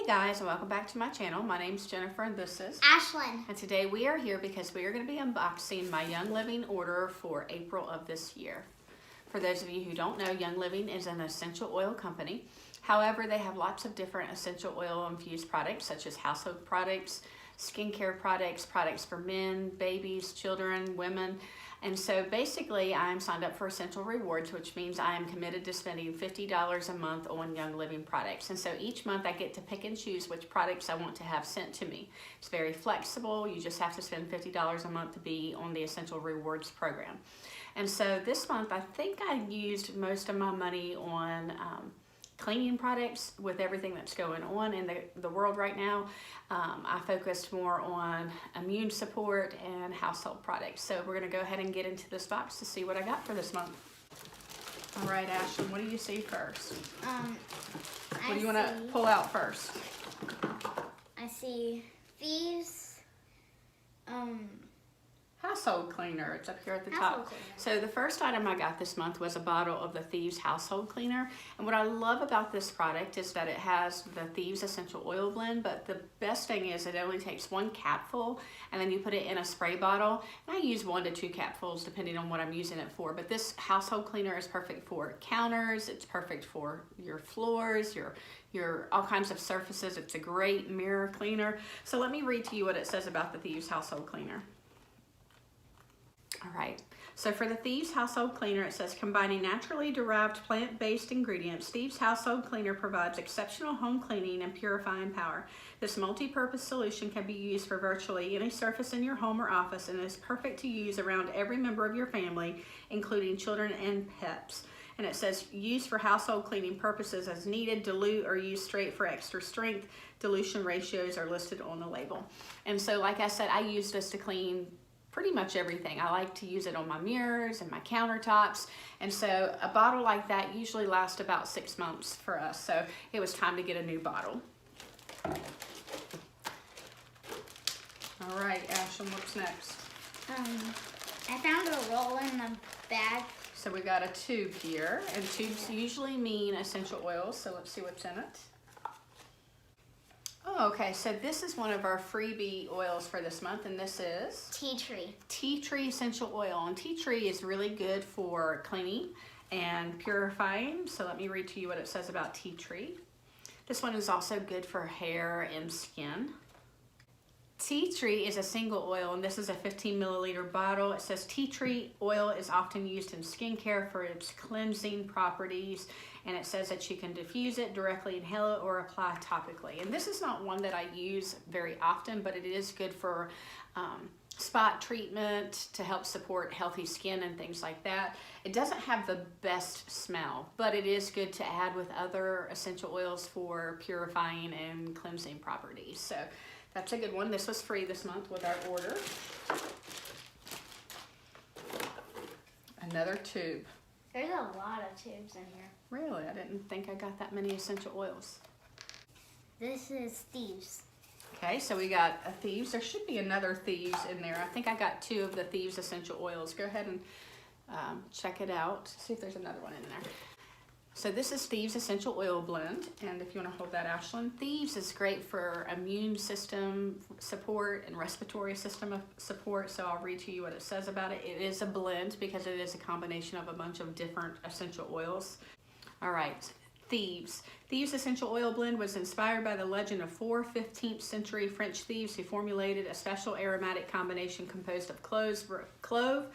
guys, and welcome back to my channel. My name's Jennifer and this is Ashlyn. And today we are here because we are going to be unboxing my Young Living order for April of this year. For those of you who don't know, Young Living is an essential oil company. However, they have lots of different essential oil infused products such as household products, skincare products, products for men, babies, children, women. And so basically I'm signed up for Essential Rewards, which means I am committed to spending $50 a month on Young Living products. And so each month I get to pick and choose which products I want to have sent to me. It's very flexible. You just have to spend $50 a month to be on the Essential Rewards program. And so this month I think I used most of my money on cleaning products with everything that's going on in the world right now. I focused more on immune support and household products. So we're gonna go ahead and get into this box to see what I got for this month. All right, Ashlyn, what do you see first? What do you wanna pull out first? I see Thieves. Household cleaner, it's up here at the top. So the first item I got this month was a bottle of the Thieves household cleaner. And what I love about this product is that it has the Thieves essential oil blend, but the best thing is it only takes one capful and then you put it in a spray bottle. And I use 1 to 2 capfuls depending on what I'm using it for. But this household cleaner is perfect for counters, it's perfect for your floors, your all kinds of surfaces. It's a great mirror cleaner. So let me read to you what it says about the Thieves household cleaner. All right, so for the Thieves household cleaner, it says combining naturally derived plant-based ingredients, Thieves household cleaner provides exceptional home cleaning and purifying power. This multi-purpose solution can be used for virtually any surface in your home or office and is perfect to use around every member of your family, including children and pets. And it says use for household cleaning purposes as needed, dilute or use straight for extra strength. Dilution ratios are listed on the label. And so like I said, I use this to clean pretty much everything. I like to use it on my mirrors and my countertops. And so a bottle like that usually lasts about 6 months for us. So it was time to get a new bottle. All right, Ashlyn, what's next? I found a roll in the bag. So we got a tube here, and tubes usually mean essential oils. So let's see what's in it. Oh, okay, so this is one of our freebie oils for this month, and this is Tea tree. Tea tree essential oil. And tea tree is really good for cleaning and purifying. So let me read to you what it says about tea tree. This one is also good for hair and skin. Tea tree is a single oil, and this is a 15 milliliter bottle. It says tea tree oil is often used in skincare for its cleansing properties, and it says that you can diffuse it, directly inhale it, or apply topically. And this is not one that I use very often, but it is good for spot treatment to help support healthy skin and things like that. It doesn't have the best smell, but it is good to add with other essential oils for purifying and cleansing properties. So that's a good one. This was free this month with our order. Another tube. There's a lot of tubes in here. Really? I didn't think I got that many essential oils. This is Thieves. Okay, so we got a Thieves. There should be another Thieves in there. I think I got 2 of the Thieves essential oils. Go ahead and check it out. See if there's another one in there. So this is Thieves Essential Oil Blend, and if you want to hold that, Ashlyn, Thieves is great for immune system support and respiratory system support, so I'll read to you what it says about it. It is a blend because it is a combination of a bunch of different essential oils. All right, Thieves. Thieves Essential Oil Blend was inspired by the legend of 4 15th century French thieves who formulated a special aromatic combination composed of clove,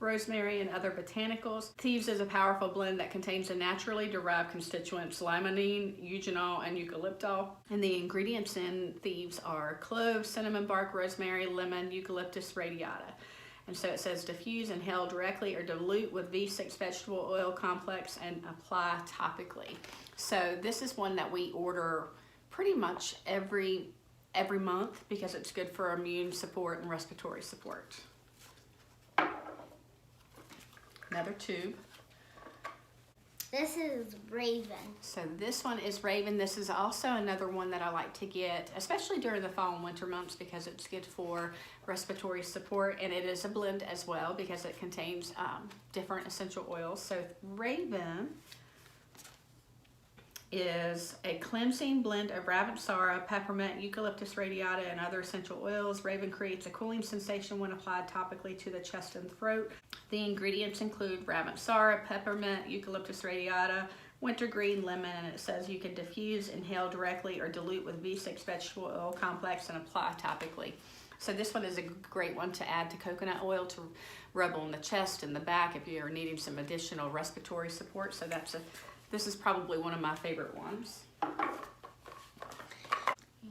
rosemary, and other botanicals. Thieves is a powerful blend that contains the naturally derived constituents limonene, eugenol, and eucalyptus. And the ingredients in Thieves are clove, cinnamon bark, rosemary, lemon, eucalyptus, radiata. And so it says diffuse, inhale directly, or dilute with V6 vegetable oil complex and apply topically. So this is one that we order pretty much every month because it's good for immune support and respiratory support. Another tube. This is Raven. So this one is Raven. This is also another one that I like to get, especially during the fall and winter months because it's good for respiratory support, and it is a blend as well because it contains different essential oils. So Raven is a cleansing blend of Radiata, peppermint, Eucalyptus radiata, and other essential oils. Raven creates a cooling sensation when applied topically to the chest and throat. The ingredients include Radiata, peppermint, Eucalyptus radiata, wintergreen, lemon, and it says you can diffuse, inhale directly, or dilute with V6 vegetable oil complex and apply topically. So this one is a great one to add to coconut oil to rub on the chest and the back if you're needing some additional respiratory support. So this is probably one of my favorite ones.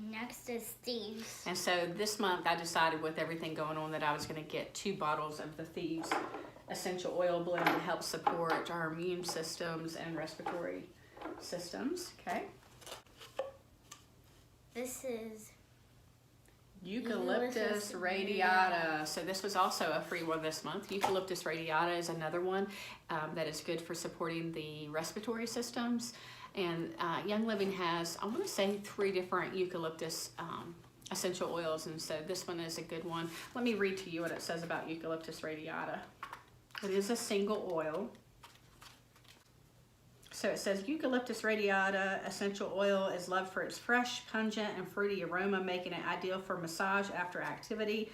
Next is Thieves. And so this month I decided with everything going on that I was going to get 2 bottles of the Thieves essential oil blend to help support our immune systems and respiratory systems. Okay. This is Eucalyptus radiata. So this was also a free one this month. Eucalyptus radiata is another one that is good for supporting the respiratory systems. And Young Living has, I want to say, 3 different eucalyptus essential oils, and so this one is a good one. Let me read to you what it says about Eucalyptus radiata. It is a single oil. So it says Eucalyptus radiata essential oil is loved for its fresh, pungent, and fruity aroma, making it ideal for massage after activity.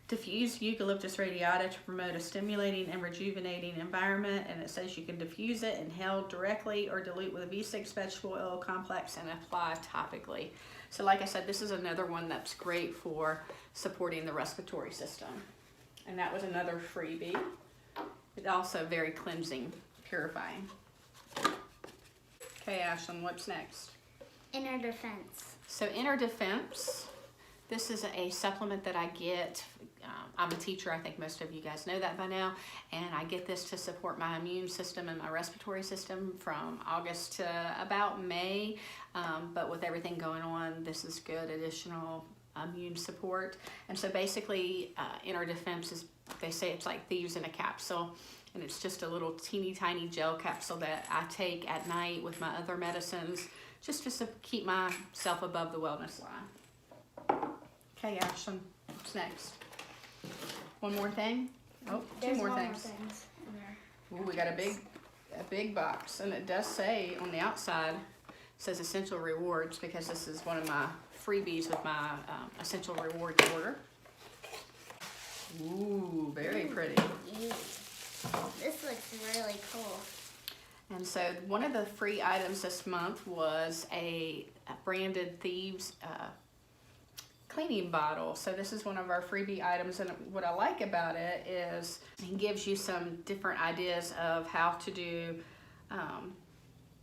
Diffuse Eucalyptus radiata to promote a stimulating and rejuvenating environment, and it says you can diffuse it, inhale directly, or dilute with a V6 vegetable oil complex and apply topically. So like I said, this is another one that's great for supporting the respiratory system. And that was another freebie. It's also very cleansing, purifying. Okay, Ashlyn, what's next? Inner Defense. So Inner Defense, this is a supplement that I get. I'm a teacher, I think most of you guys know that by now, and I get this to support my immune system and my respiratory system from August to about May, but with everything going on, this is good additional immune support. And so basically, Inner Defense is, they say it's like Thieves in a capsule, and it's just a little teeny tiny gel capsule that I take at night with my other medicines, just to keep myself above the wellness line. Okay, Ashlyn, what's next? One more thing? Oh, There's 2 more one things. more things in there. Ooh, we got a big box, and it does say on the outside, it says Essential Rewards, because this is one of my freebies with my Essential Rewards order. Ooh, very pretty. Yeah. This looks really cool. And so one of the free items this month was a branded Thieves cleaning bottle. So this is one of our freebie items, and what I like about it is it gives you some different ideas of how to do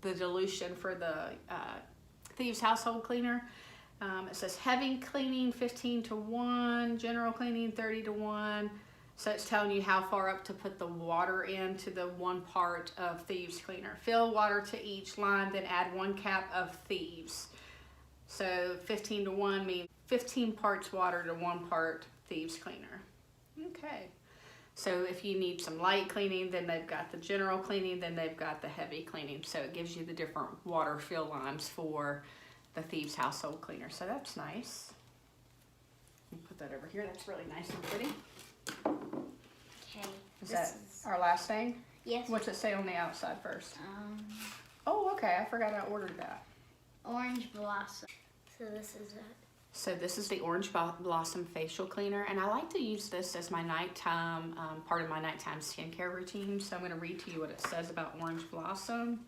the dilution for the Thieves household cleaner. It says heavy cleaning 15:1, general cleaning 30:1. So it's telling you how far up to put the water into the 1 part of Thieves cleaner. Fill water to each line, then add 1 cap of Thieves. So 15:1 means 15 parts water to 1 part Thieves cleaner. Okay. So if you need some light cleaning, then they've got the general cleaning, then they've got the heavy cleaning. So it gives you the different water fill lines for the Thieves household cleaner. So that's nice. Put that over here. That's really nice and pretty. Okay. Is that our last thing? Yes. What's it say on the outside first? Oh, okay. I forgot I ordered that. Orange Blossom. So this is it. So this is the Orange Blossom Facial Cleaner, and I like to use this as my nighttime, part of my nighttime skincare routine. So I'm going to read to you what it says about Orange Blossom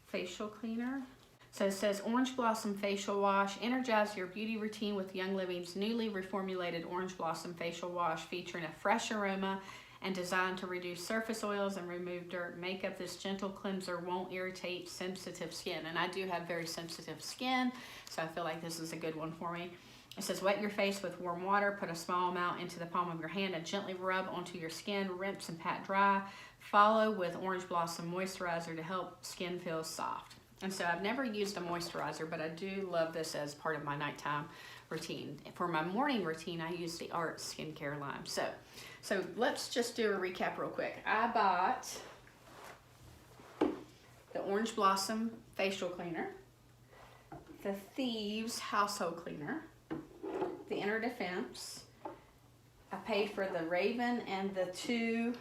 Facial Cleaner. So it says, Orange Blossom Facial Wash. Energize your beauty routine with Young Living's newly reformulated Orange Blossom Facial Wash, featuring a fresh aroma and designed to reduce surface oils and remove dirt and makeup. This gentle cleanser won't irritate sensitive skin. And I do have very sensitive skin, so I feel like this is a good one for me. It says, wet your face with warm water, put a small amount into the palm of your hand and gently rub onto your skin, rinse and pat dry. Follow with Orange Blossom Moisturizer to help skin feel soft. And so I've never used a moisturizer, but I do love this as part of my nighttime routine. For my morning routine, I use the Art Skincare line. So let's just do a recap real quick. I bought the Orange Blossom Facial Cleaner, the Thieves Household Cleaner, the Inner Defense. I paid for the Raven and the 2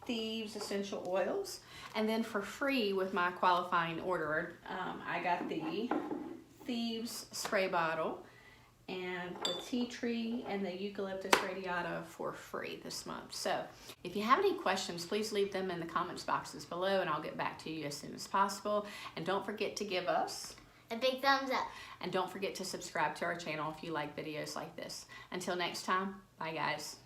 Thieves essential oils. And then for free with my qualifying order, I got the Thieves spray bottle and the tea tree and the Eucalyptus Radiata for free this month. So if you have any questions, please leave them in the comments boxes below and I'll get back to you as soon as possible. And don't forget to give us a big thumbs up. And don't forget to subscribe to our channel if you like videos like this. Until next time, bye guys.